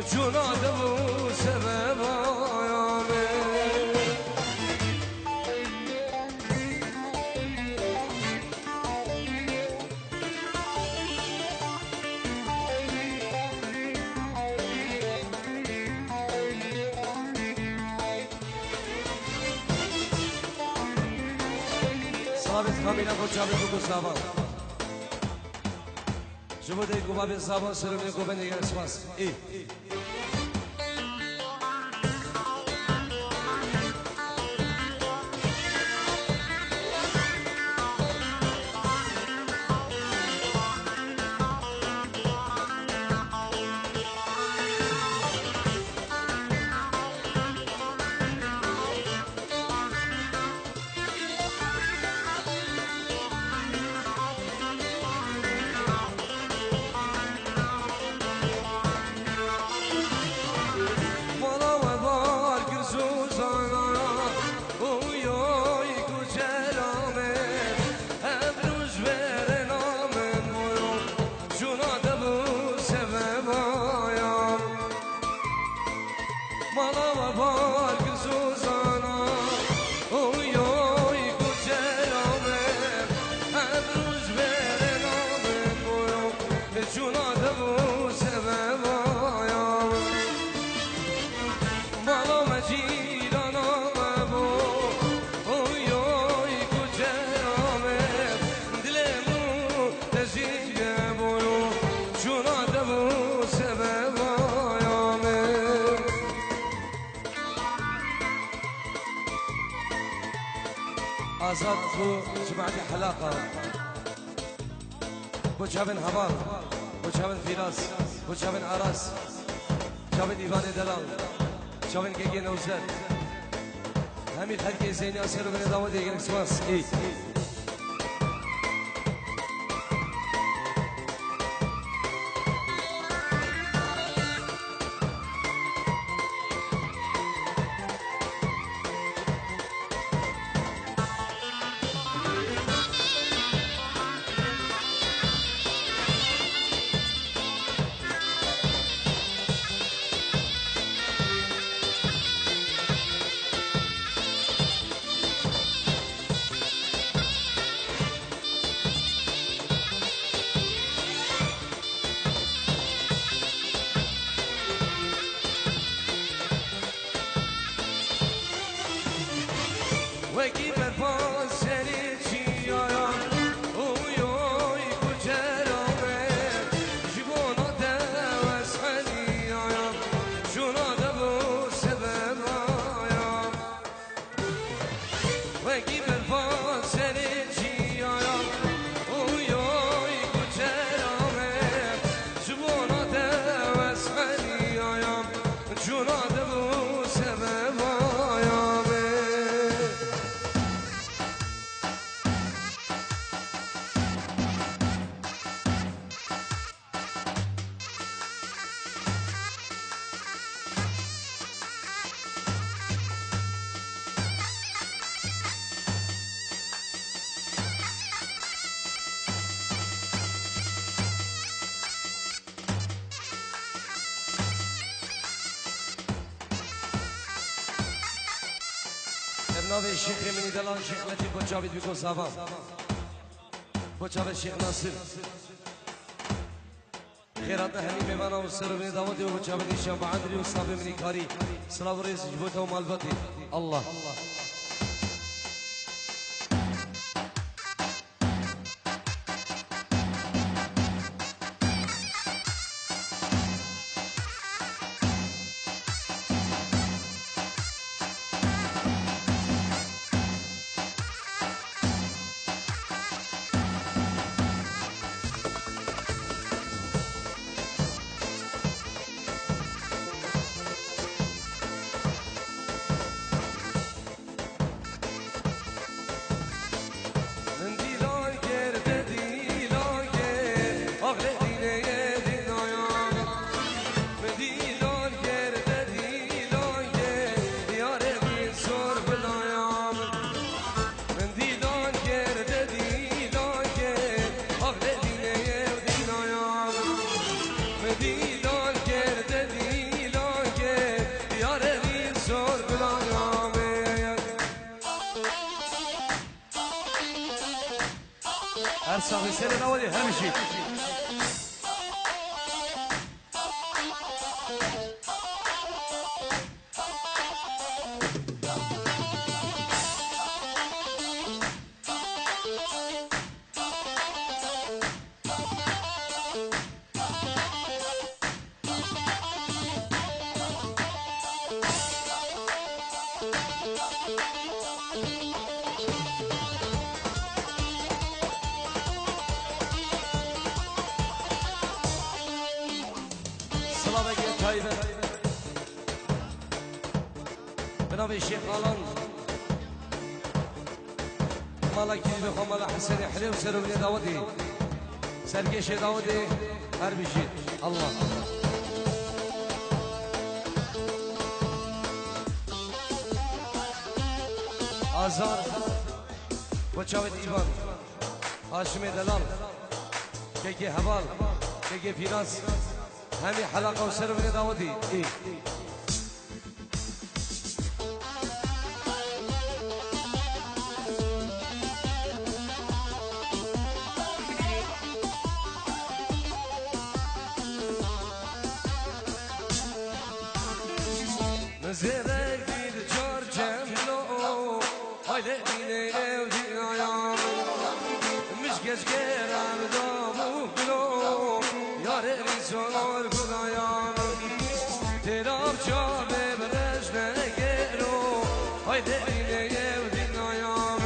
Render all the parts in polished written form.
جناده و سبب آیامه ثابت کامینا کوچابه بگو زبان شما دیگه گوبه زبان سرونه گوبه نگه اسماس ای آزاد بو جماعتي حلاقة بو شابن هبال بو شابن فراس بو شابن عراس شابن إيمان دلال شابن كيكي نوزد همي خلقي زيني أسر من داود يجي نسواس إيه وكيف الفاسري تشيايا وياي كجرامه جبونا توسحني يا شونا دبو سبب يا وكيف الفاسري تشيايا وياي كجرامه جبونا توسحني يا شونا دبو سبب نام شیخ منی دلان شیخ لطیف با جاوید بیگو زبان با جاوید شیخ ناصر خیرات همین میمانا و سر منی داودی و با جاوید ایشان با عندری و صابی منی کاری سلام و ریز جبوتا و مالباتی الله صافي سير الاولي همشي جناب الشيخ آلان مالا كيدي بخوا مالا حسن حليم سرو بني داودي سرقش داودي هر بيجي الله آزار وچاوت إيوان هاشم دلال كيكي حبال كيكي فيراس همي حلقة وسرو بني داودي زيرك ديد جور جملو هايدي بيني ودي عيام مش كشكير عم دامو بلو يا ريري زور كل عيام تراب شابي برش نگيرو هايدي بيني ودي عيام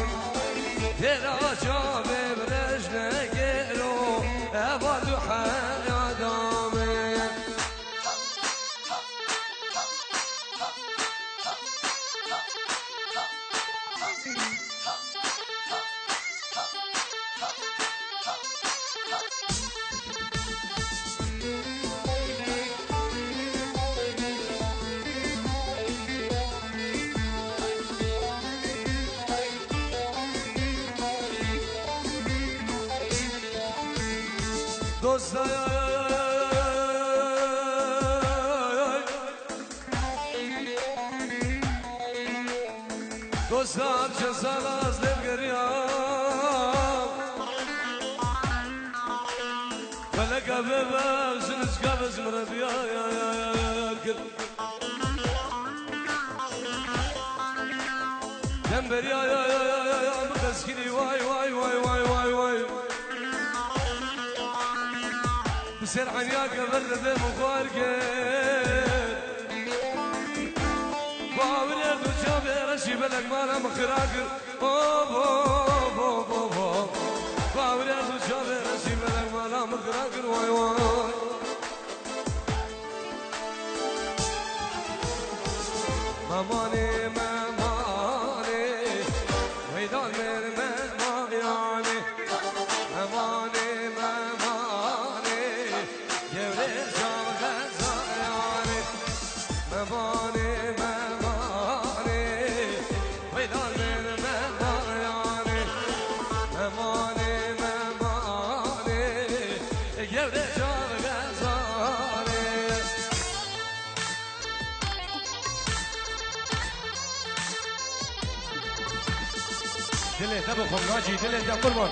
تراب شابي برش نگيرو ابادو حيادامي دوستان چه سال از دل گریم فلک ببخشنش که بزمره بیا دم بریا بقسکینی وای بسر عنياك برد مخاركت باولد وشابي رشي بلك مالا مخراكر باولد وشابي رشي بلك مالا مخراكر واي ماماني ويدان من ماماني ماماني دلي تبخم ناجي دلي يا قربان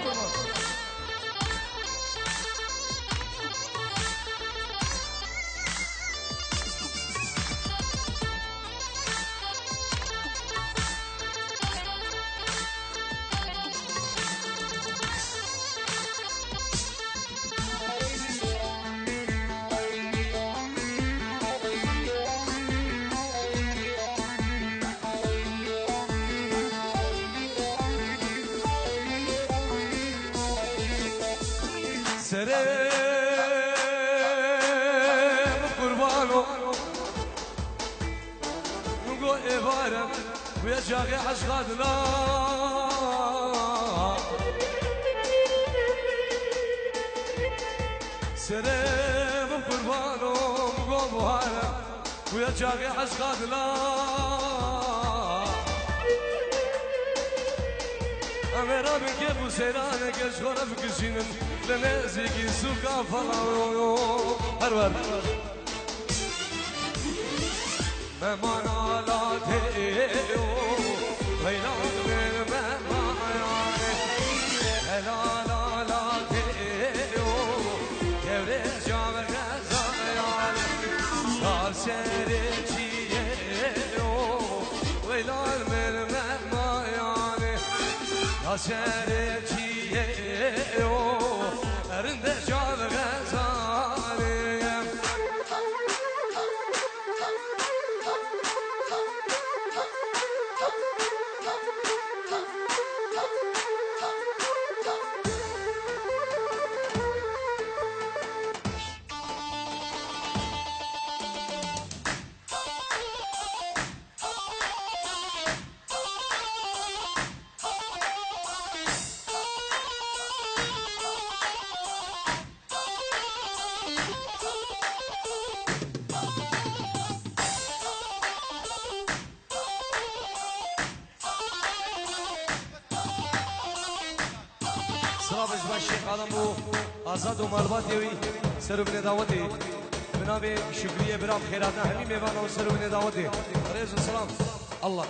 سريم قربانو نقول إبارة ويا شاقي حشقاتنا سريم قربانو نقول بهارة ويا شاقي حشقاتنا أميرا بكيف وسيرانة كشخورة بكشينن لنزيكي سوكا فلاو هرور ممانا لا تيو ويلان من ممانا لا سرچیه ویلال من مهمایانه یا سرچیه ارنده جاب غزاله سلامش باشه خانمو آزاد و مالبات یوی سرو بین دعوتی بنابه شکریه برام خیرات همین میوان و سرو بین دعوتی علیه السلام الله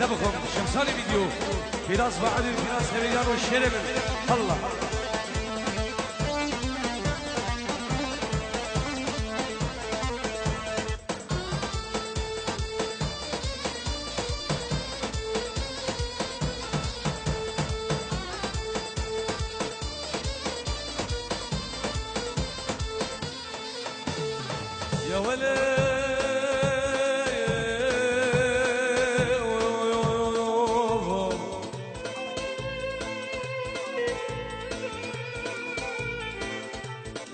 تبكم شمساني فيديو فراس بعد فراس خبيان والشرب الله يا ولد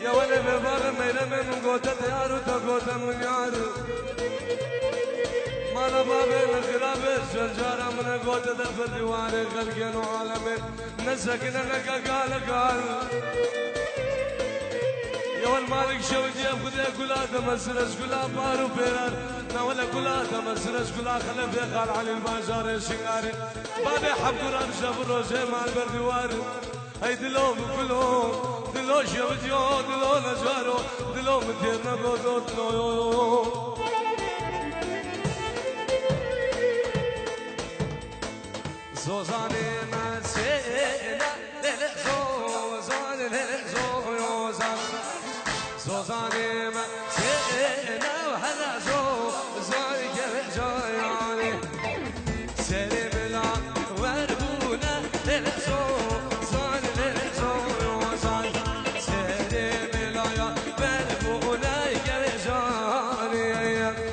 يا ولد ببر ميلا من قوتة يارو تقوتة من يارو ما نبابي الخلاف الشجارة من قوتة الفردوان خلقين وعالمين نسكنا لك قال يا والمالك شوجي خذي كلها تمسرش كلها بارو بيران نولا كلها تمسرش كلها خلف يقال على البازار الشنغاري بعد حب قران شاف الروجي مع البردوار هاي دلوم كلهم دلو شوجيو دلو نجارو دلو مديرنا بودو دلو زوزاني ما سينا زوزاني زوزاني ما سينا وهلا زوزاني كيف جاياني سيري بلا وربونا زوزاني زوزاني سيري بلا وربونا كيف جاياني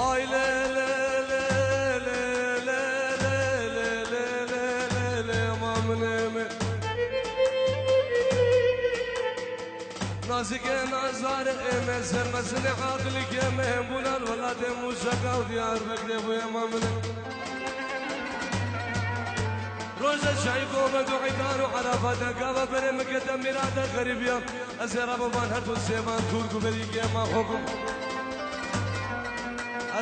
آی له له له له له له له له له مامنم نازك نازار مزن مزن عقلك يا مهبول الولاد موسى وديار بكذب يا مامنم روزة شايفو بدو عيدان وعرفات قابا بري مقدم مرادة غريب يا أزير أبو بان هرتو السيبان كوركو بريك يا ما خوكم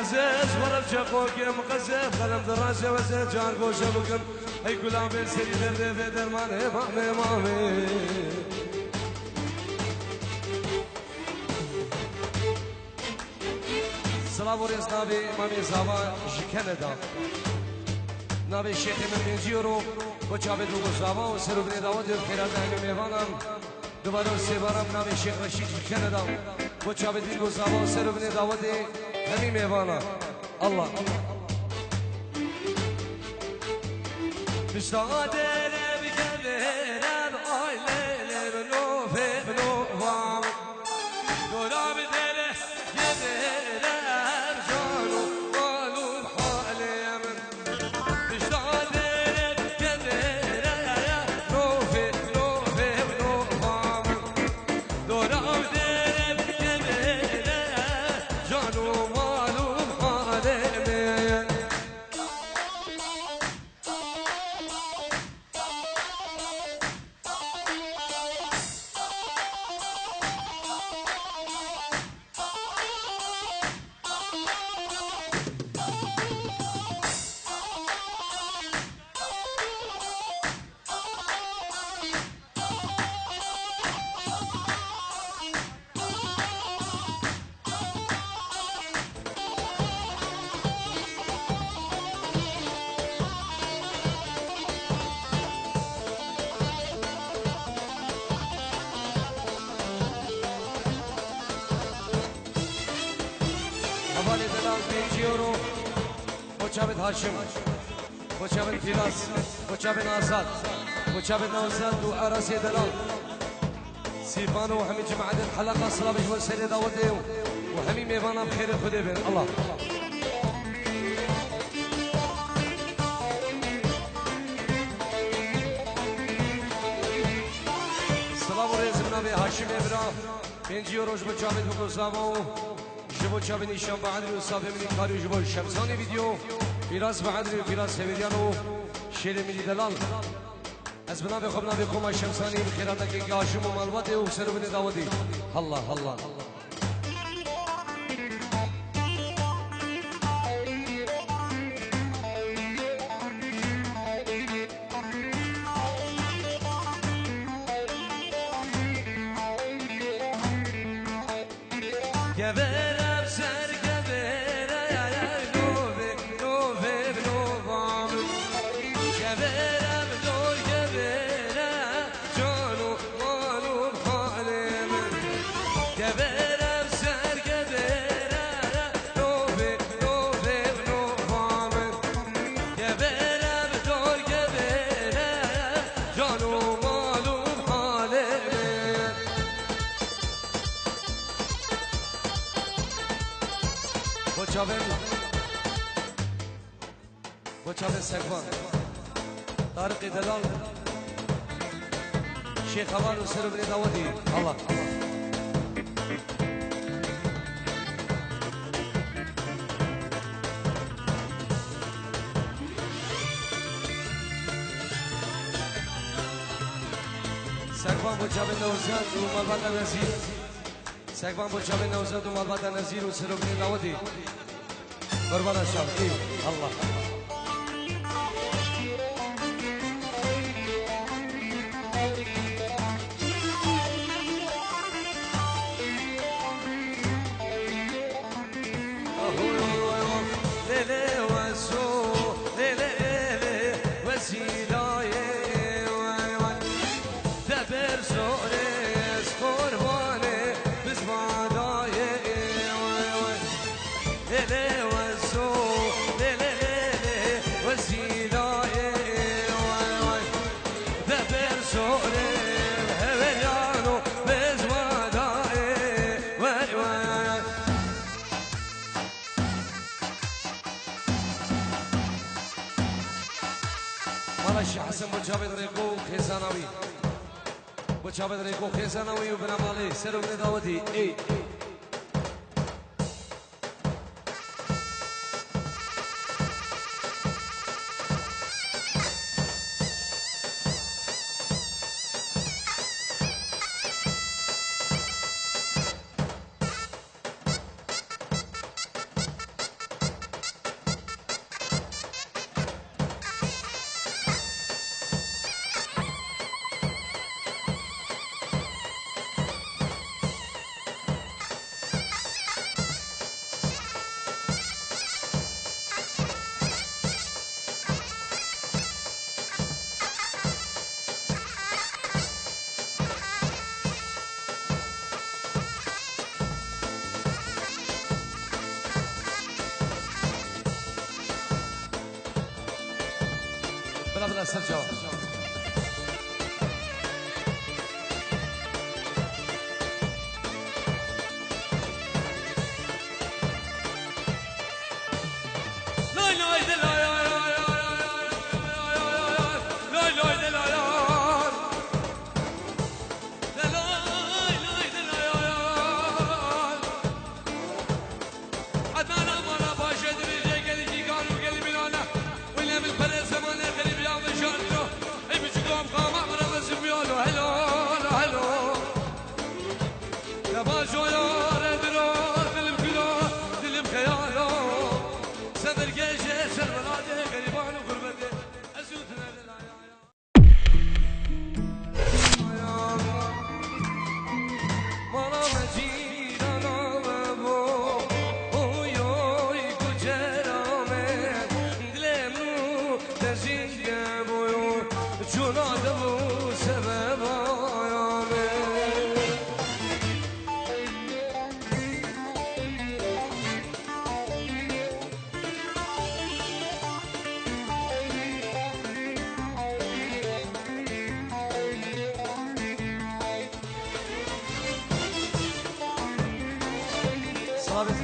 أزيز ورب شاقوك يا مقزف خلم دراسة وزيد جان قوشة بكم هاي كلام بين سري درد في درمان هي مامي مامي سلام وريس نابي مامي زاوا جكندا نابي الشيخ من بنجيرو وشابه دوغو زاوا وسرو بني داود خيرات أهل ميوانم دوباره سيبارم نابي الشيخ رشيد جكندا وشابه دوغو زاوا وسرو بني داود همي ميوانا الله مشتاق دلم كذرم آي ليلة بنوفي بنوفام دولاب دله كذرم جانو قالو بحالي من مشتاق دلم كذرم بنوفي بنوفي بنوفام دولاب دلم كذرم جانو حوالی دلال 5 یورو مچابد هاشم مچابد فیلاس مچابد آزاد مچابد نوزاد و عراسی دلال سيفانو وحمي جماعة الحلقة صلاة بجوال سيدي داودي وحمي ميفانا بخير الخدي بين الله السلام عليكم نبي هاشم إبراهيم 5 يورو جبو جابد بقصابو جبو جابد نشان بعدري وصافي من كاريو جبو شمساني فيديو فراس بعدري وفراس هبيديانو شير ملي دلال از بنابه خب نبی قوم شمسانی بخیراتك که هاشم و مالواته و سر بنی داودی الله الله گبرم سر گبره نوبه نوبه نوبام گبرم دور گبره جانو مالو حالم گبرم سر گبره نوبه نوبه نوبام گبرم دور گبره جانو مالو حالم بچابن سگوان طارق دلال شیخ حوال و سر بن داودی الله سگوان بچابن نوزاد و مالبات نزیر سگوان بچابن نوزاد و مالبات نزیر و سر بن داودی قربان الشام الله آرش حسن مجابد ريكو خزانوي مجابد ريكو خزانوي وبنمالي سر ابن داودي اي بلا سرجو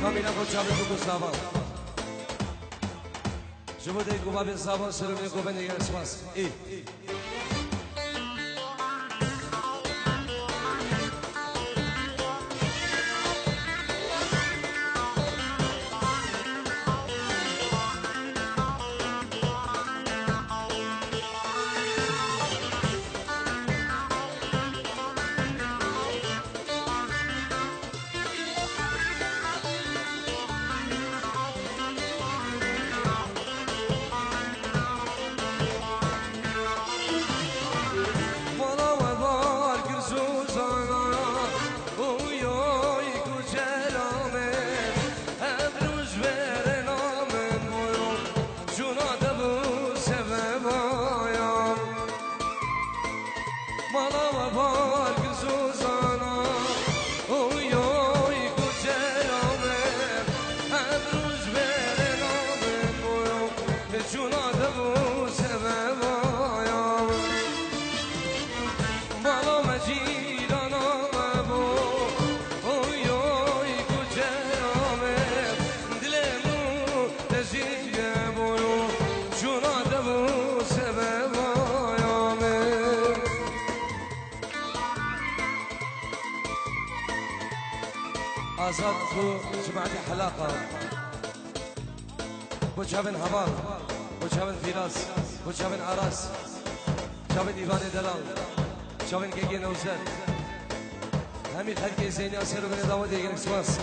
Kamila Koçabi Gustavo. Je vous dis que vous m'avez savoir sur le gouvernement de l'espace. آزاد بو جماعتي حلاقة بو جابن هبار بو جابن فراس بو جابن عراس جابن إيوان دلال جابن گگی نوزد همین خلقی زینی آسر و بن داود دیگر اکسواس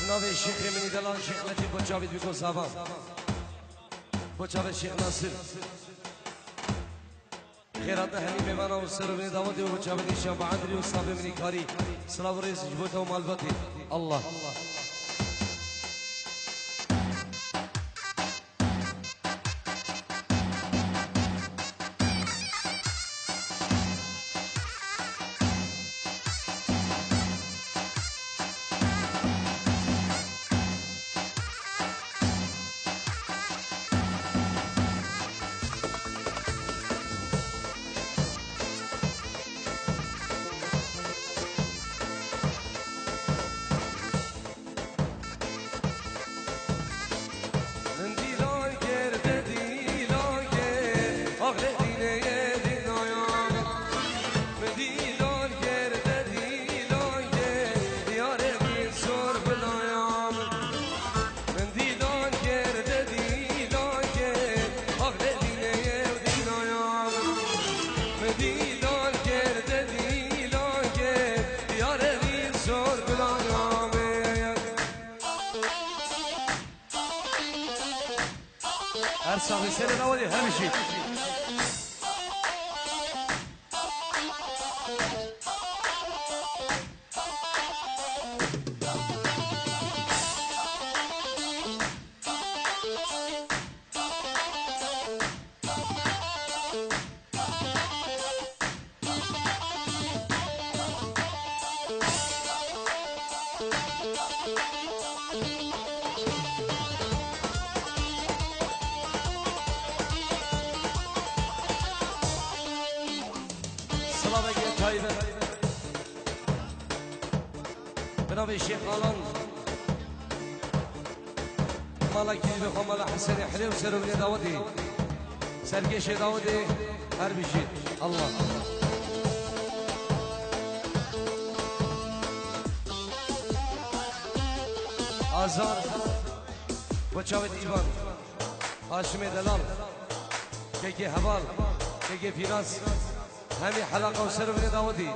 بناو الشيخ من دلال شيخ لطيف بوجابد بيكون صابا بوجابد الشيخ ناصر خيراتنا همي ميمانا والسر من داودي وبوجابد الشام بعدري وصابي من كاري صلاة ورئيس جبوته ومالبتي الله صافي سير الاولي همشي بنابي الشيخ آلان مالا كيدي بخوا مالا حسن حليو سرو بني داودي سرقيش داودي هر بشيد الله آزار وچاوت إيوان هاشم دلال كيكي حبال كيكي فيراس همي حلقة وسرو بني داودي